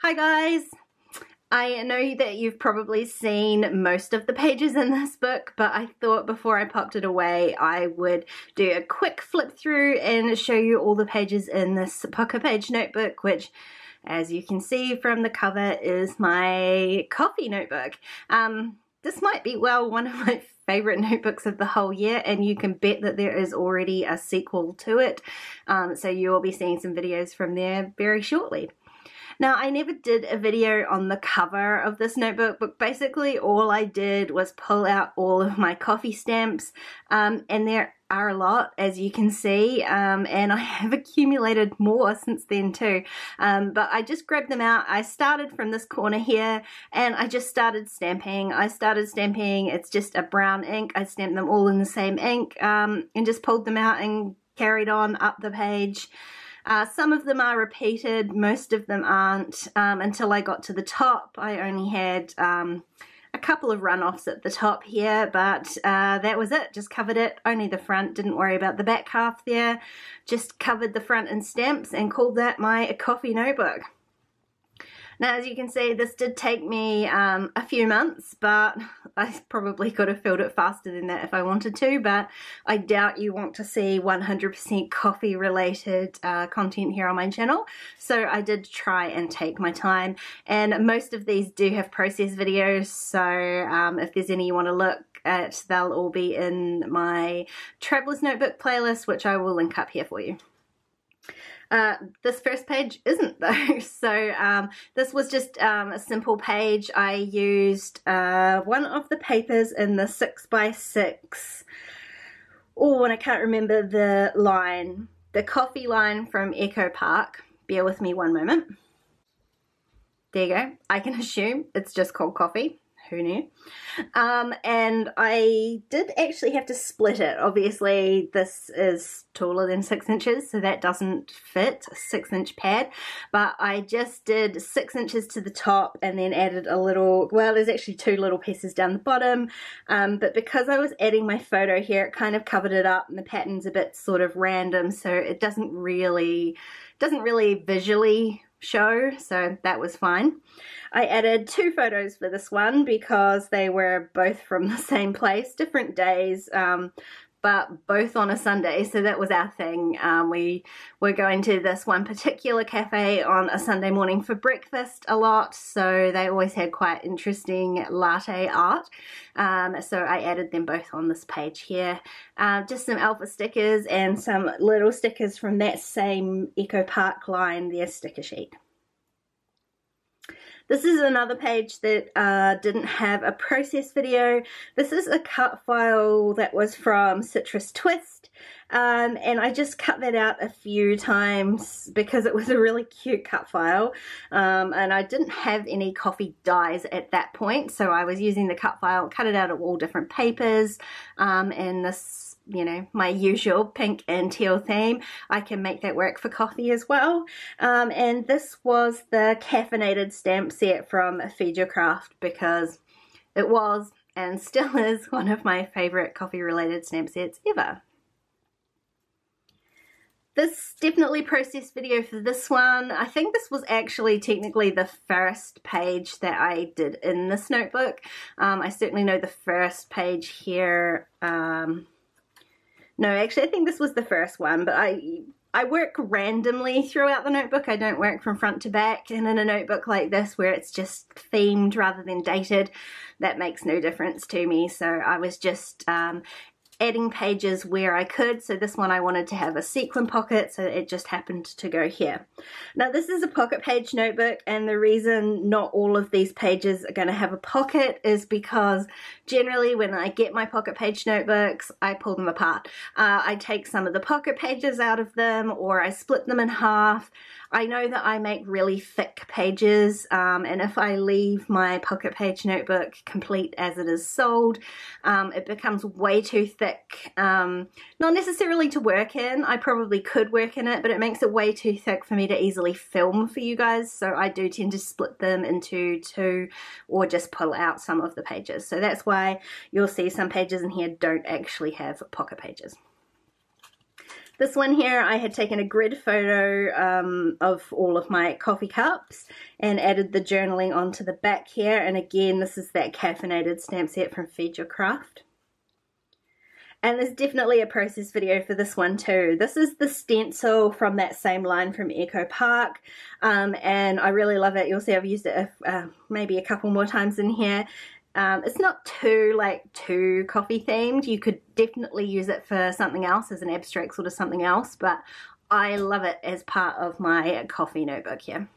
Hi guys! I know that you've probably seen most of the pages in this book, but I thought before I popped it away I would do a quick flip through and show you all the pages in this pocket page notebook, which, as you can see from the cover, is my coffee notebook. This might be, well, one of my favorite notebooks of the whole year, and you can bet that there is already a sequel to it, so you will be seeing some videos from there very shortly. Now, I never did a video on the cover of this notebook, but basically all I did was pull out all of my coffee stamps, and there are a lot, as you can see, and I have accumulated more since then too, but I just grabbed them out. I started from this corner here, and I just started stamping. It's just a brown ink. I stamped them all in the same ink, and just pulled them out and carried on up the page. Some of them are repeated, most of them aren't, until I got to the top. I only had a couple of runoffs at the top here, but that was it. Just covered it, only the front, didn't worry about the back half there. Just covered the front in stamps and called that my coffee notebook. Now, as you can see, this did take me a few months, but I probably could have filled it faster than that if I wanted to, but I doubt you want to see 100% coffee related content here on my channel, so I did try and take my time, and most of these do have process videos, so if there's any you want to look at, they'll all be in my Traveler's Notebook playlist, which I will link up here for you. This first page isn't though, so this was just a simple page. I used one of the papers in the 6x6, and I can't remember the line, the coffee line from Echo Park. Bear with me one moment. There you go. I can assume it's just called coffee. Who knew? And I did actually have to split it. Obviously this is taller than 6 inches, so that doesn't fit a 6-inch pad, but I just did 6 inches to the top and then added a little, well, there's actually 2 little pieces down the bottom, but because I was adding my photo here, it kind of covered it up, and the pattern's a bit sort of random, so it doesn't really visually show, so that was fine. I added 2 photos for this one because they were both from the same place, different days, but both on a Sunday, so that was our thing. We were going to this one particular cafe on a Sunday morning for breakfast a lot, so they always had quite interesting latte art, so I added them both on this page here. Just some alpha stickers and some little stickers from that same Echo Park line, their sticker sheet. This is another page that didn't have a process video. This is a cut file that was from Citrus Twist, and I just cut that out a few times because it was a really cute cut file, and I didn't have any coffee dyes at that point, so I was using the cut file, cut it out of all different papers, and this, you know, my usual pink and teal theme. I can make that work for coffee as well. And this was the caffeinated stamp set from Feed Your Craft because it was and still is one of my favorite coffee related stamp sets ever. This definitely process video for this one. I think this was actually technically the first page that I did in this notebook. I certainly know the first page here. No, actually, I think this was the first one, but I work randomly throughout the notebook. I don't work from front to back, and in a notebook like this where it's just themed rather than dated, that makes no difference to me. So I was just adding pages where I could. So this one I wanted to have a sequin pocket, so it just happened to go here. Now this is a pocket page notebook, and the reason not all of these pages are going to have a pocket is because generally when I get my pocket page notebooks, I pull them apart. I take some of the pocket pages out of them, or I split them in half. I know that I make really thick pages, and if I leave my pocket page notebook complete as it is sold, it becomes way too thick. Not necessarily to work in. I probably could work in it, but it makes it way too thick for me to easily film for you guys, so I do tend to split them into 2 or just pull out some of the pages. So that's why you'll see some pages in here don't actually have pocket pages. This one here, I had taken a grid photo of all of my coffee cups and added the journaling onto the back here. And again, this is that caffeinated stamp set from Feed Your Craft. And there's definitely a process video for this one too. This is the stencil from that same line from Echo Park, and I really love it. You'll see I've used it maybe a couple more times in here. It's not too coffee themed. You could definitely use it for something else, as an abstract sort of something else, but I love it as part of my coffee notebook here.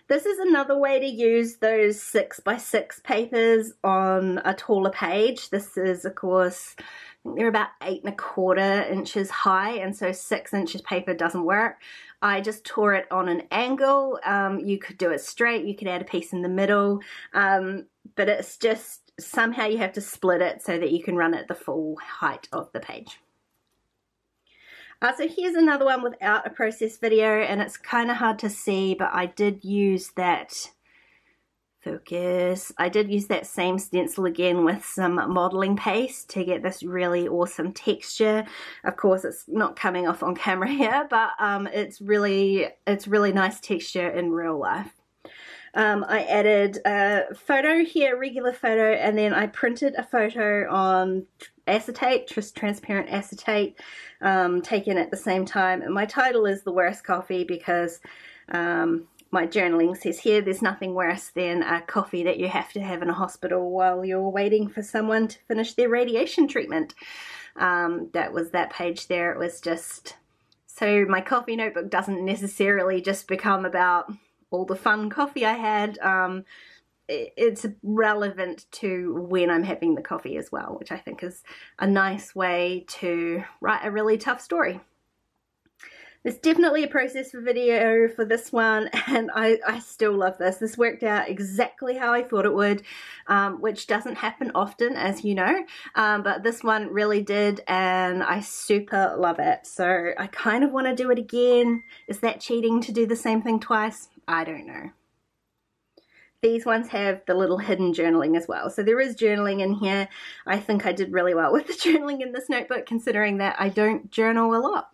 This is another way to use those 6x6 papers on a taller page. This is, of course, I think they're about 8 1/4 inches high, and so 6 inches paper doesn't work. I just tore it on an angle. You could do it straight, you could add a piece in the middle, but it's just somehow you have to split it so that you can run it the full height of the page. So here's another one without a process video, and it's kind of hard to see, but I did use that, I did use that same stencil again with some modeling paste to get this really awesome texture. Of course, it's not coming off on camera here, but it's really nice texture in real life. I added a photo here, regular photo, and then I printed a photo on acetate, just transparent acetate, taken at the same time. And my title is The Worst Coffee because my journaling says here there's nothing worse than a coffee that you have to have in a hospital while you're waiting for someone to finish their radiation treatment. That was that page there. It was just, so my coffee notebook doesn't necessarily just become about all the fun coffee I had. It's relevant to when I'm having the coffee as well, which I think is a nice way to write a really tough story. There's definitely a process for video for this one, and I still love this. This worked out exactly how I thought it would, which doesn't happen often, as you know, but this one really did, and I super love it. So I kind of want to do it again. Is that cheating to do the same thing twice? I don't know. These ones have the little hidden journaling as well. So there is journaling in here. I think I did really well with the journaling in this notebook, considering that I don't journal a lot.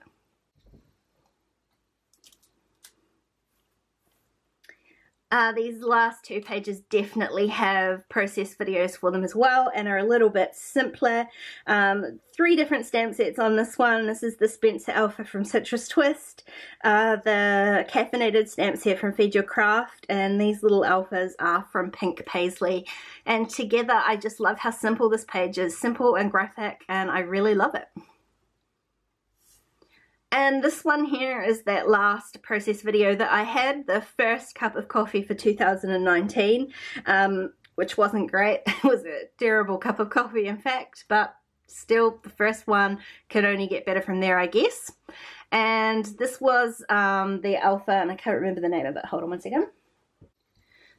These last 2 pages definitely have process videos for them as well, and are a little bit simpler. 3 different stamp sets on this one. This is the Spencer Alpha from Citrus Twist, the caffeinated stamp set from Feed Your Craft, and these little alphas are from Pink Paisley. And together I just love how simple this page is, simple and graphic, and I really love it. And this one here is that last process video that I had, the first cup of coffee for 2019, which wasn't great. It was a terrible cup of coffee, in fact, but still the first one could only get better from there, I guess. And this was the Alpha, and I can't remember the name of it. Hold on one second.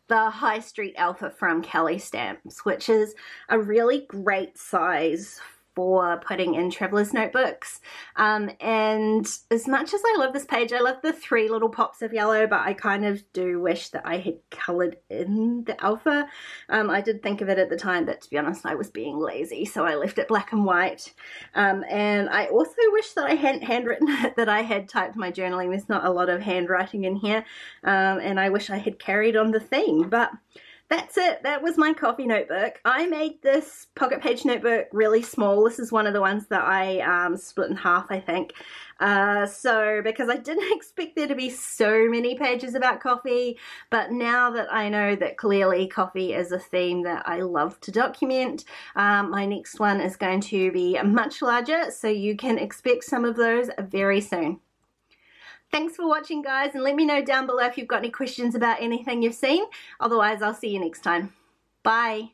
The High Street Alpha from Kelly Stamps, which is a really great size for putting in traveler's notebooks, and as much as I love this page, I love the 3 little pops of yellow, but I kind of do wish that I had coloured in the Alpha. I did think of it at the time, but to be honest I was being lazy, so I left it black and white, and I also wish that I hadn't handwritten it, that I had typed my journaling. There's not a lot of handwriting in here, and I wish I had carried on the theme, but that's it. That was my coffee notebook. I made this pocket page notebook really small. This is one of the ones that I split in half, I think. So because I didn't expect there to be so many pages about coffee, but now that I know that clearly coffee is a theme that I love to document, my next one is going to be much larger, so you can expect some of those very soon. Thanks for watching, guys, and let me know down below if you've got any questions about anything you've seen. Otherwise, I'll see you next time. Bye.